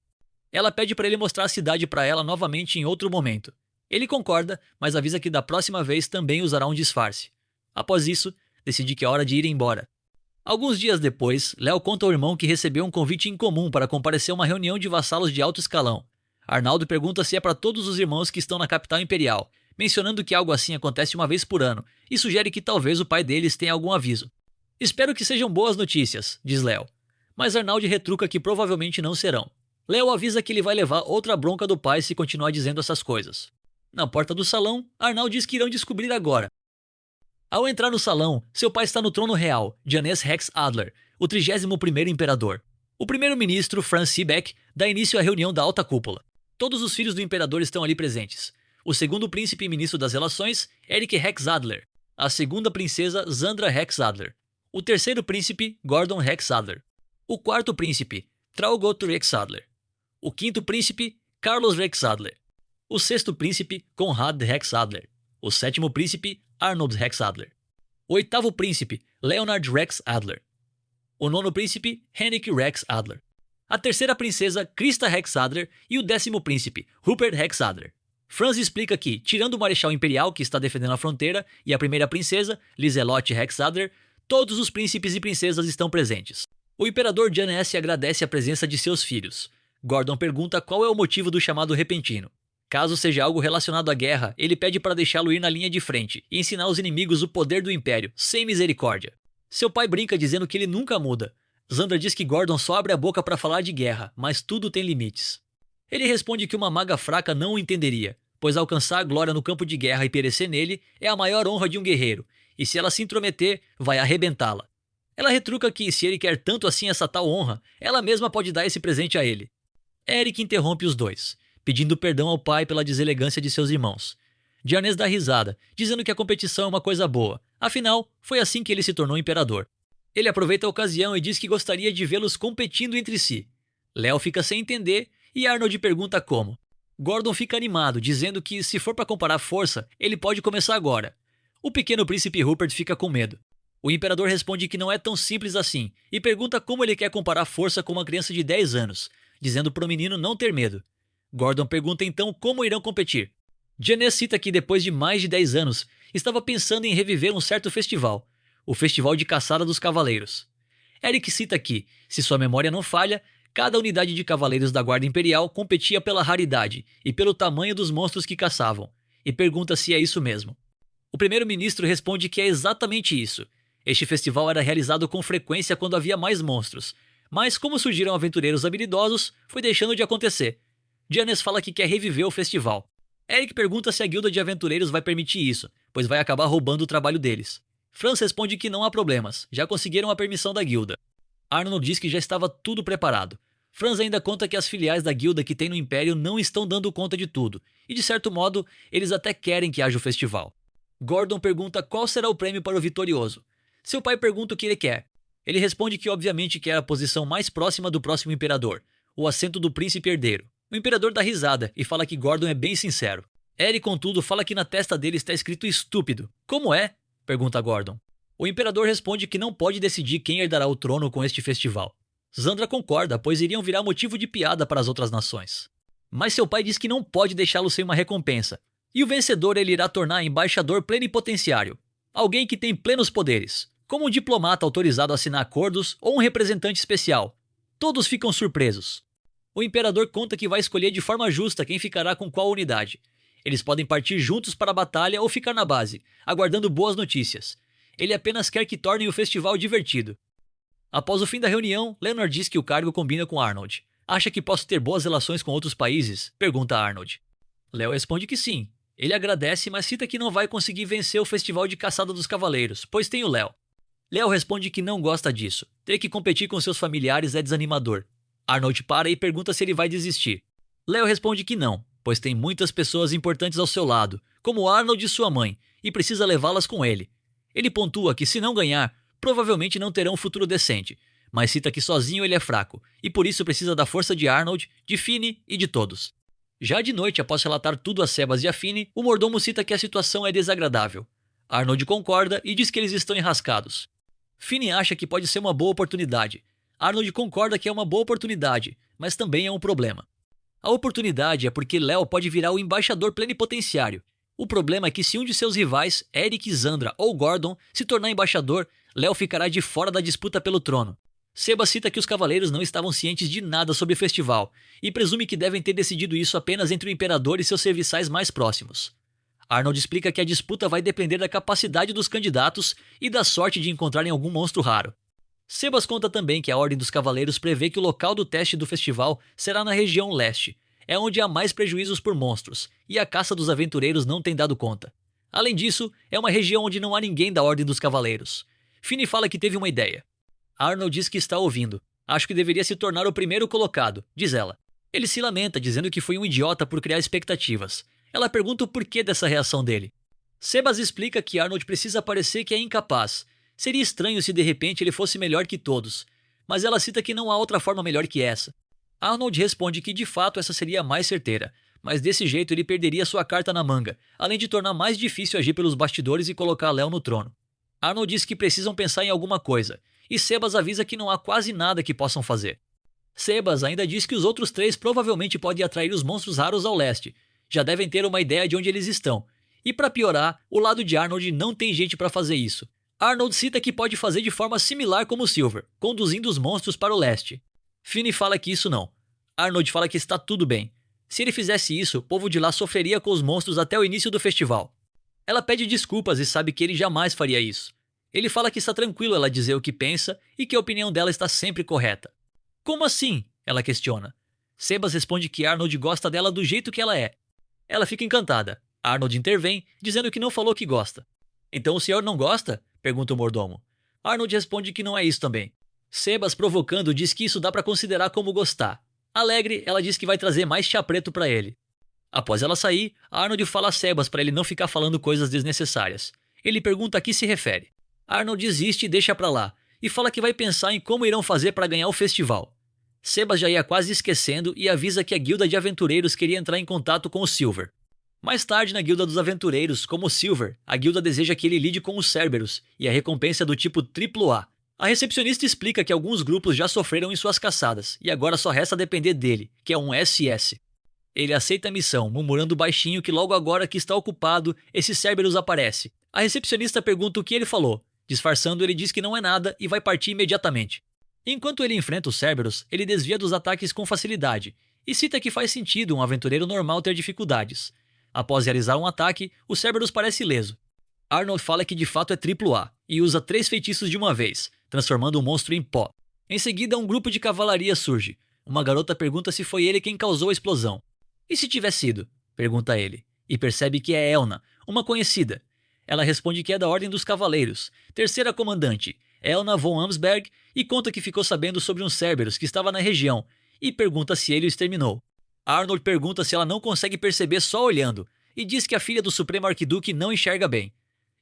Ela pede para ele mostrar a cidade para ela novamente em outro momento. Ele concorda, mas avisa que da próxima vez também usará um disfarce. Após isso, decide que é hora de ir embora. Alguns dias depois, Léo conta ao irmão que recebeu um convite incomum para comparecer a uma reunião de vassalos de alto escalão. Arnaldo pergunta se é para todos os irmãos que estão na capital imperial, mencionando que algo assim acontece uma vez por ano, e sugere que talvez o pai deles tenha algum aviso. Espero que sejam boas notícias, diz Léo. Mas Arnaldo retruca que provavelmente não serão. Léo avisa que ele vai levar outra bronca do pai se continuar dizendo essas coisas. Na porta do salão, Arnaldo diz que irão descobrir agora. Ao entrar no salão, seu pai está no trono real, Janez Rex Adler, o 31º imperador. O primeiro-ministro, Franz Siebeck, dá início à reunião da alta cúpula. Todos os filhos do imperador estão ali presentes. O segundo príncipe e ministro das relações, Eric Rex Adler. A segunda princesa, Zandra Rex Adler. O terceiro príncipe, Gordon Rex Adler. O quarto príncipe, Traugott Rex Adler. O quinto príncipe, Carlos Rex Adler. O sexto príncipe, Conrad Rex Adler. O sétimo príncipe, Arnold Rex Adler. O oitavo príncipe, Leonard Rex Adler. O nono príncipe, Henrik Rex Adler. A terceira princesa, Krista Rex Adler, e o 10º príncipe, Rupert Rex Adler. Franz explica que, tirando o marechal imperial que está defendendo a fronteira e a primeira princesa, Liselotte Rex Adler, todos os príncipes e princesas estão presentes. O imperador Janez agradece a presença de seus filhos. Gordon pergunta qual é o motivo do chamado repentino. Caso seja algo relacionado à guerra, ele pede para deixá-lo ir na linha de frente e ensinar aos inimigos o poder do império, sem misericórdia. Seu pai brinca dizendo que ele nunca muda. Zandra diz que Gordon só abre a boca para falar de guerra, mas tudo tem limites. Ele responde que uma maga fraca não o entenderia, pois alcançar a glória no campo de guerra e perecer nele é a maior honra de um guerreiro, e se ela se intrometer, vai arrebentá-la. Ela retruca que, se ele quer tanto assim essa tal honra, ela mesma pode dar esse presente a ele. Eric interrompe os dois, pedindo perdão ao pai pela deselegância de seus irmãos. Janez dá risada, dizendo que a competição é uma coisa boa, afinal, foi assim que ele se tornou imperador. Ele aproveita a ocasião e diz que gostaria de vê-los competindo entre si. Léo fica sem entender e Arnold pergunta como. Gordon fica animado, dizendo que, se for para comparar força, ele pode começar agora. O pequeno príncipe Rupert fica com medo. O imperador responde que não é tão simples assim e pergunta como ele quer comparar força com uma criança de 10 anos, dizendo para o menino não ter medo. Gordon pergunta então como irão competir. Janez cita que depois de mais de 10 anos, estava pensando em reviver um certo festival, o Festival de Caçada dos Cavaleiros. Eric cita que, se sua memória não falha, cada unidade de cavaleiros da Guarda Imperial competia pela raridade e pelo tamanho dos monstros que caçavam, e pergunta se é isso mesmo. O primeiro-ministro responde que é exatamente isso. Este festival era realizado com frequência quando havia mais monstros, mas como surgiram aventureiros habilidosos, foi deixando de acontecer. Janez fala que quer reviver o festival. Eric pergunta se a guilda de aventureiros vai permitir isso, pois vai acabar roubando o trabalho deles. Franz responde que não há problemas, já conseguiram a permissão da guilda. Arnold diz que já estava tudo preparado. Franz ainda conta que as filiais da guilda que tem no Império não estão dando conta de tudo, e de certo modo, eles até querem que haja o festival. Gordon pergunta qual será o prêmio para o vitorioso. Seu pai pergunta o que ele quer. Ele responde que obviamente quer a posição mais próxima do próximo imperador, o assento do príncipe herdeiro. O imperador dá risada e fala que Gordon é bem sincero. Eric, contudo, fala que na testa dele está escrito estúpido. Como é? Pergunta Gordon. O imperador responde que não pode decidir quem herdará o trono com este festival. Zandra concorda, pois iriam virar motivo de piada para as outras nações. Mas seu pai diz que não pode deixá-lo sem uma recompensa, e o vencedor ele irá tornar embaixador plenipotenciário, alguém que tem plenos poderes, como um diplomata autorizado a assinar acordos ou um representante especial. Todos ficam surpresos. O imperador conta que vai escolher de forma justa quem ficará com qual unidade. Eles podem partir juntos para a batalha ou ficar na base, aguardando boas notícias. Ele apenas quer que tornem o festival divertido. Após o fim da reunião, Leonard diz que o cargo combina com Arnold. Acha que posso ter boas relações com outros países? Pergunta Arnold. Léo responde que sim. Ele agradece, mas cita que não vai conseguir vencer o Festival de Caçada dos Cavaleiros, pois tem o Léo. Léo responde que não gosta disso. Ter que competir com seus familiares é desanimador. Arnold para e pergunta se ele vai desistir. Léo responde que não, pois tem muitas pessoas importantes ao seu lado, como Arnold e sua mãe, e precisa levá-las com ele. Ele pontua que se não ganhar, provavelmente não terão um futuro decente, mas cita que sozinho ele é fraco, e por isso precisa da força de Arnold, de Fini e de todos. Já de noite, após relatar tudo a Sebas e a Fini, o mordomo cita que a situação é desagradável. Arnold concorda e diz que eles estão enrascados. Fini acha que pode ser uma boa oportunidade. Arnold concorda que é uma boa oportunidade, mas também é um problema. A oportunidade é porque Léo pode virar o embaixador plenipotenciário. O problema é que se um de seus rivais, Eric, Zandra ou Gordon, se tornar embaixador, Léo ficará de fora da disputa pelo trono. Sebas cita que os cavaleiros não estavam cientes de nada sobre o festival e presume que devem ter decidido isso apenas entre o imperador e seus serviçais mais próximos. Arnold explica que a disputa vai depender da capacidade dos candidatos e da sorte de encontrarem algum monstro raro. Sebas conta também que a Ordem dos Cavaleiros prevê que o local do teste do festival será na região leste. É onde há mais prejuízos por monstros, e a caça dos aventureiros não tem dado conta. Além disso, é uma região onde não há ninguém da Ordem dos Cavaleiros. Fini fala que teve uma ideia. Arnold diz que está ouvindo. Acho que deveria se tornar o primeiro colocado, diz ela. Ele se lamenta, dizendo que foi um idiota por criar expectativas. Ela pergunta o porquê dessa reação dele. Sebas explica que Arnold precisa parecer que é incapaz. Seria estranho se de repente ele fosse melhor que todos. Mas ela cita que não há outra forma melhor que essa. Arnold responde que de fato essa seria a mais certeira, mas desse jeito ele perderia sua carta na manga, além de tornar mais difícil agir pelos bastidores e colocar Léo no trono. Arnold diz que precisam pensar em alguma coisa, e Sebas avisa que não há quase nada que possam fazer. Sebas ainda diz que os outros três provavelmente podem atrair os monstros raros ao leste, já devem ter uma ideia de onde eles estão, e para piorar, o lado de Arnold não tem gente para fazer isso. Arnold cita que pode fazer de forma similar como Silver, conduzindo os monstros para o leste. Fini fala que isso não. Arnold fala que está tudo bem. Se ele fizesse isso, o povo de lá sofreria com os monstros até o início do festival. Ela pede desculpas e sabe que ele jamais faria isso. Ele fala que está tranquilo ela dizer o que pensa e que a opinião dela está sempre correta. Como assim? Ela questiona. Sebas responde que Arnold gosta dela do jeito que ela é. Ela fica encantada. Arnold intervém, dizendo que não falou que gosta. Então o senhor não gosta? Pergunta o mordomo. Arnold responde que não é isso também. Sebas, provocando, diz que isso dá para considerar como gostar. Alegre, ela diz que vai trazer mais chá preto para ele. Após ela sair, Arnold fala a Sebas para ele não ficar falando coisas desnecessárias. Ele pergunta a que se refere. Arnold desiste e deixa pra lá, e fala que vai pensar em como irão fazer para ganhar o festival. Sebas já ia quase esquecendo e avisa que a guilda de aventureiros queria entrar em contato com o Silver. Mais tarde, na guilda dos aventureiros, como Silver, a guilda deseja que ele lide com os Cerberus, e a recompensa é do tipo AAA. A recepcionista explica que alguns grupos já sofreram em suas caçadas, e agora só resta depender dele, que é um SS. Ele aceita a missão, murmurando baixinho que logo agora que está ocupado, esse Cerberus aparece. A recepcionista pergunta o que ele falou. Disfarçando, ele diz que não é nada e vai partir imediatamente. Enquanto ele enfrenta os Cerberus, ele desvia dos ataques com facilidade, e cita que faz sentido um aventureiro normal ter dificuldades. Após realizar um ataque, o Cerberus parece ileso. Arnold fala que de fato é AAA, e usa 3 feitiços de uma vez, transformando o monstro em pó. Em seguida, um grupo de cavalaria surge. Uma garota pergunta se foi ele quem causou a explosão. E se tiver sido? Pergunta ele, e percebe que é Elna, uma conhecida. Ela responde que é da Ordem dos Cavaleiros, terceira comandante, Elna von Amsberg, e conta que ficou sabendo sobre um Cerberus que estava na região, e pergunta se ele o exterminou. Arnold pergunta se ela não consegue perceber só olhando, e diz que a filha do Supremo Arquiduque não enxerga bem.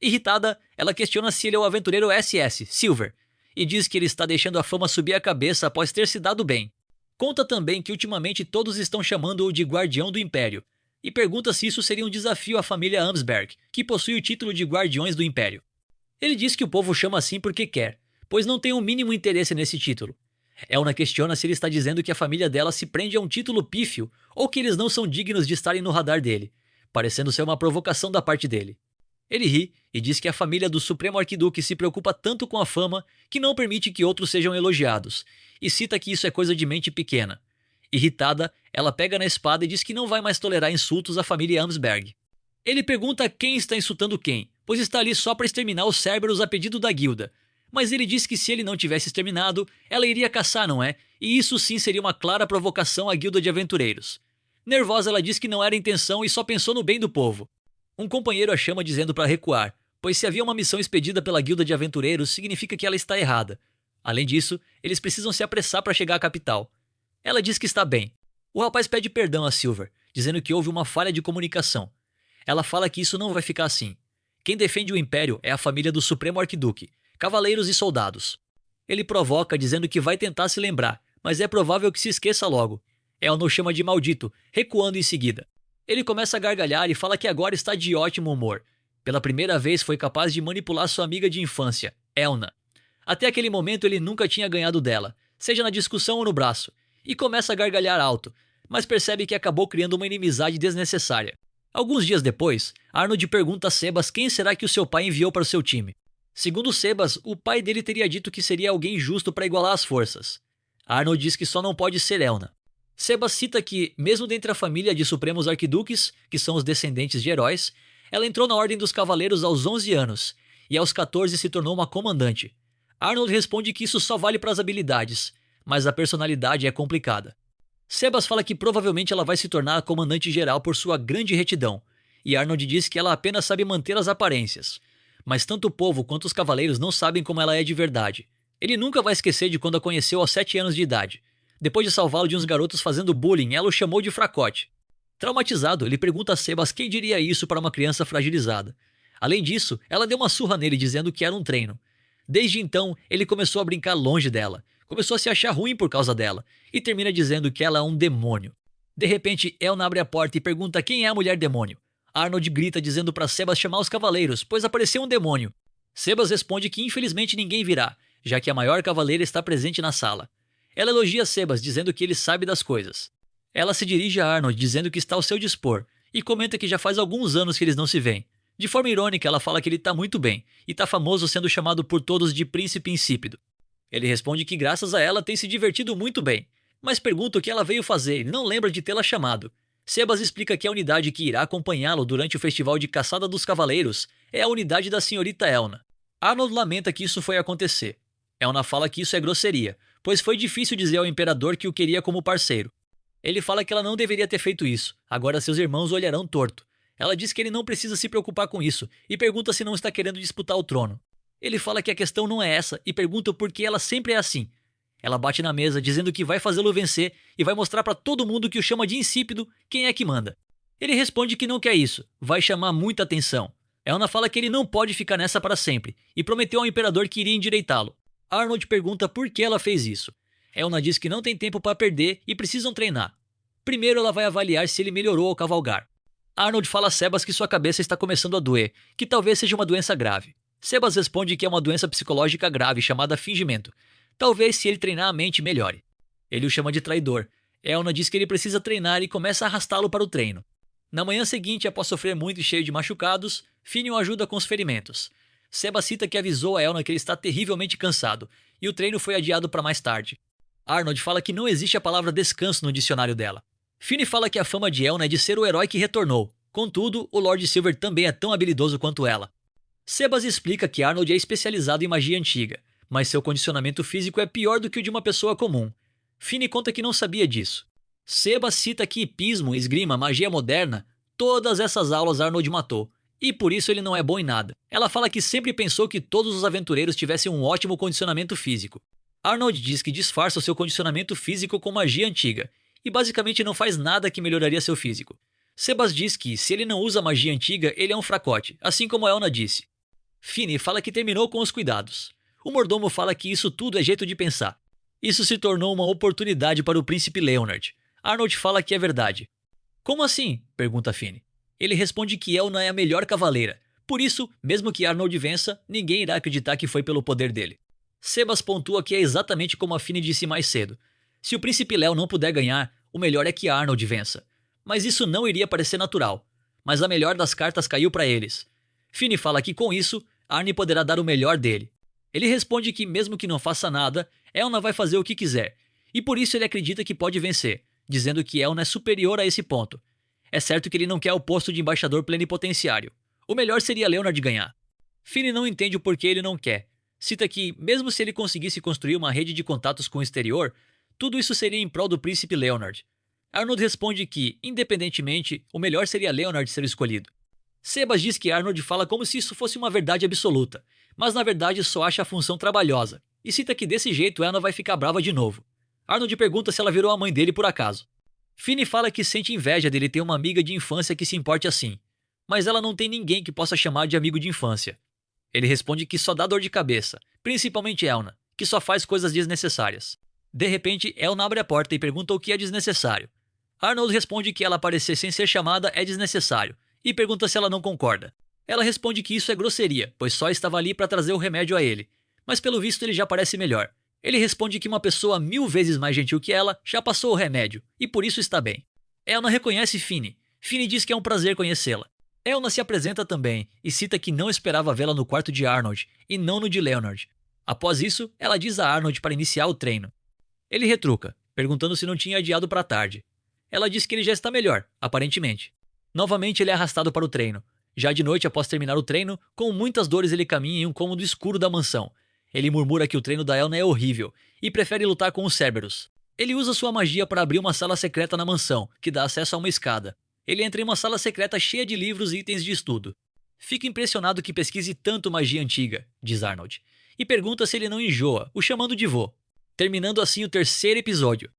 Irritada, ela questiona se ele é o aventureiro SS, Silver, e diz que ele está deixando a fama subir a cabeça após ter se dado bem. Conta também que ultimamente todos estão chamando-o de Guardião do Império, e pergunta se isso seria um desafio à família Amsberg, que possui o título de Guardiões do Império. Ele diz que o povo chama assim porque quer, pois não tem o mínimo interesse nesse título. Elna questiona se ele está dizendo que a família dela se prende a um título pífio ou que eles não são dignos de estarem no radar dele, parecendo ser uma provocação da parte dele. Ele ri e diz que a família do Supremo Arquiduque se preocupa tanto com a fama que não permite que outros sejam elogiados, e cita que isso é coisa de mente pequena. Irritada, ela pega na espada e diz que não vai mais tolerar insultos à família Amsberg. Ele pergunta quem está insultando quem, pois está ali só para exterminar os Cerberus a pedido da guilda. Mas ele diz que se ele não tivesse exterminado, ela iria caçar, não é? E isso sim seria uma clara provocação à guilda de aventureiros. Nervosa, ela diz que não era intenção e só pensou no bem do povo. Um companheiro a chama dizendo para recuar, pois se havia uma missão expedida pela guilda de aventureiros, significa que ela está errada. Além disso, eles precisam se apressar para chegar à capital. Ela diz que está bem. O rapaz pede perdão a Silver, dizendo que houve uma falha de comunicação. Ela fala que isso não vai ficar assim. Quem defende o Império é a família do Supremo Arquiduque, cavaleiros e soldados. Ele provoca dizendo que vai tentar se lembrar, mas é provável que se esqueça logo. Elna o chama de maldito, recuando em seguida. Ele começa a gargalhar e fala que agora está de ótimo humor. Pela primeira vez foi capaz de manipular sua amiga de infância, Elna. Até aquele momento ele nunca tinha ganhado dela, seja na discussão ou no braço, e começa a gargalhar alto, mas percebe que acabou criando uma inimizade desnecessária. Alguns dias depois, Arnold pergunta a Sebas quem será que o seu pai enviou para o seu time. Segundo Sebas, o pai dele teria dito que seria alguém justo para igualar as forças. Arnold diz que só não pode ser Elna. Sebas cita que, mesmo dentre a família de supremos arquiduques, que são os descendentes de heróis, ela entrou na Ordem dos Cavaleiros aos 11 anos, e aos 14 se tornou uma comandante. Arnold responde que isso só vale para as habilidades, mas a personalidade é complicada. Sebas fala que provavelmente ela vai se tornar a comandante geral por sua grande retidão, e Arnold diz que ela apenas sabe manter as aparências. Mas tanto o povo quanto os cavaleiros não sabem como ela é de verdade. Ele nunca vai esquecer de quando a conheceu aos 7 anos de idade. Depois de salvá-lo de uns garotos fazendo bullying, ela o chamou de fracote. Traumatizado, ele pergunta a Sebas quem diria isso para uma criança fragilizada. Além disso, ela deu uma surra nele dizendo que era um treino. Desde então, ele começou a brincar longe dela, começou a se achar ruim por causa dela, e termina dizendo que ela é um demônio. De repente, Elna abre a porta e pergunta quem é a mulher demônio. Arnold grita dizendo para Sebas chamar os cavaleiros, pois apareceu um demônio. Sebas responde que infelizmente ninguém virá, já que a maior cavaleira está presente na sala. Ela elogia Sebas, dizendo que ele sabe das coisas. Ela se dirige a Arnold, dizendo que está ao seu dispor, e comenta que já faz alguns anos que eles não se veem. De forma irônica, ela fala que ele está muito bem, e está famoso sendo chamado por todos de Príncipe Insípido. Ele responde que graças a ela tem se divertido muito bem, mas pergunta o que ela veio fazer e não lembra de tê-la chamado. Sebas explica que a unidade que irá acompanhá-lo durante o festival de caçada dos cavaleiros é a unidade da senhorita Elna. Arnold lamenta que isso foi acontecer. Elna fala que isso é grosseria, pois foi difícil dizer ao imperador que o queria como parceiro. Ele fala que ela não deveria ter feito isso, agora seus irmãos o olharão torto. Ela diz que ele não precisa se preocupar com isso e pergunta se não está querendo disputar o trono. Ele fala que a questão não é essa e pergunta por que ela sempre é assim. Ela bate na mesa dizendo que vai fazê-lo vencer e vai mostrar para todo mundo que o chama de insípido quem é que manda. Ele responde que não quer isso, vai chamar muita atenção. Elna fala que ele não pode ficar nessa para sempre e prometeu ao imperador que iria endireitá-lo. Arnold pergunta por que ela fez isso. Elna diz que não tem tempo para perder e precisam treinar. Primeiro ela vai avaliar se ele melhorou ao cavalgar. Arnold fala a Sebas que sua cabeça está começando a doer, que talvez seja uma doença grave. Sebas responde que é uma doença psicológica grave chamada fingimento. Talvez se ele treinar a mente melhore. Ele o chama de traidor. Elna diz que ele precisa treinar e começa a arrastá-lo para o treino. Na manhã seguinte, após sofrer muito e cheio de machucados, Finion ajuda com os ferimentos. Sebas cita que avisou a Elna que ele está terrivelmente cansado, e o treino foi adiado para mais tarde. Arnold fala que não existe a palavra descanso no dicionário dela. Fini fala que a fama de Elna é de ser o herói que retornou. Contudo, o Lord Silver também é tão habilidoso quanto ela. Sebas explica que Arnold é especializado em magia antiga, mas seu condicionamento físico é pior do que o de uma pessoa comum. Fini conta que não sabia disso. Sebas cita que hipismo, esgrima, magia moderna, todas essas aulas Arnold matou, e por isso ele não é bom em nada. Ela fala que sempre pensou que todos os aventureiros tivessem um ótimo condicionamento físico. Arnold diz que disfarça o seu condicionamento físico com magia antiga, e basicamente não faz nada que melhoraria seu físico. Sebas diz que, se ele não usa magia antiga, ele é um fracote, assim como a Elna disse. Fini fala que terminou com os cuidados. O mordomo fala que isso tudo é jeito de pensar. Isso se tornou uma oportunidade para o príncipe Leonard. Arnold fala que é verdade. Como assim? Pergunta Fini. Ele responde que Elna é a melhor cavaleira. Por isso, mesmo que Arnold vença, ninguém irá acreditar que foi pelo poder dele. Sebas pontua que é exatamente como a Fini disse mais cedo. Se o príncipe Léo não puder ganhar, o melhor é que Arnold vença. Mas isso não iria parecer natural. Mas a melhor das cartas caiu para eles. Fini fala que com isso, Arnie poderá dar o melhor dele. Ele responde que mesmo que não faça nada, Elna vai fazer o que quiser. E por isso ele acredita que pode vencer, dizendo que Elna é superior a esse ponto. É certo que ele não quer o posto de embaixador plenipotenciário. O melhor seria Leonard ganhar. Fini não entende o porquê ele não quer. Cita que, mesmo se ele conseguisse construir uma rede de contatos com o exterior, tudo isso seria em prol do príncipe Leonard. Arnold responde que, independentemente, o melhor seria Leonard ser escolhido. Sebas diz que Arnold fala como se isso fosse uma verdade absoluta, mas na verdade só acha a função trabalhosa, e cita que desse jeito Elna vai ficar brava de novo. Arnold pergunta se ela virou a mãe dele por acaso. Fini fala que sente inveja dele ter uma amiga de infância que se importe assim, mas ela não tem ninguém que possa chamar de amigo de infância. Ele responde que só dá dor de cabeça, principalmente Elna, que só faz coisas desnecessárias. De repente, Elna abre a porta e pergunta o que é desnecessário. Arnold responde que ela aparecer sem ser chamada é desnecessário, e pergunta se ela não concorda. Ela responde que isso é grosseria, pois só estava ali para trazer o remédio a ele, mas pelo visto ele já parece melhor. Ele responde que uma pessoa 1000 vezes mais gentil que ela já passou o remédio, e por isso está bem. Elna reconhece Finney. Finney diz que é um prazer conhecê-la. Elna se apresenta também e cita que não esperava vê-la no quarto de Arnold e não no de Leonard. Após isso, ela diz a Arnold para iniciar o treino. Ele retruca, perguntando se não tinha adiado para tarde. Ela diz que ele já está melhor, aparentemente. Novamente ele é arrastado para o treino. Já de noite, após terminar o treino, com muitas dores ele caminha em um cômodo escuro da mansão. Ele murmura que o treino da Elna é horrível e prefere lutar com os Cerberus. Ele usa sua magia para abrir uma sala secreta na mansão, que dá acesso a uma escada. Ele entra em uma sala secreta cheia de livros e itens de estudo. Fica impressionado que pesquise tanto magia antiga, diz Arnold, e pergunta se ele não enjoa, o chamando de vô. Terminando assim o terceiro episódio.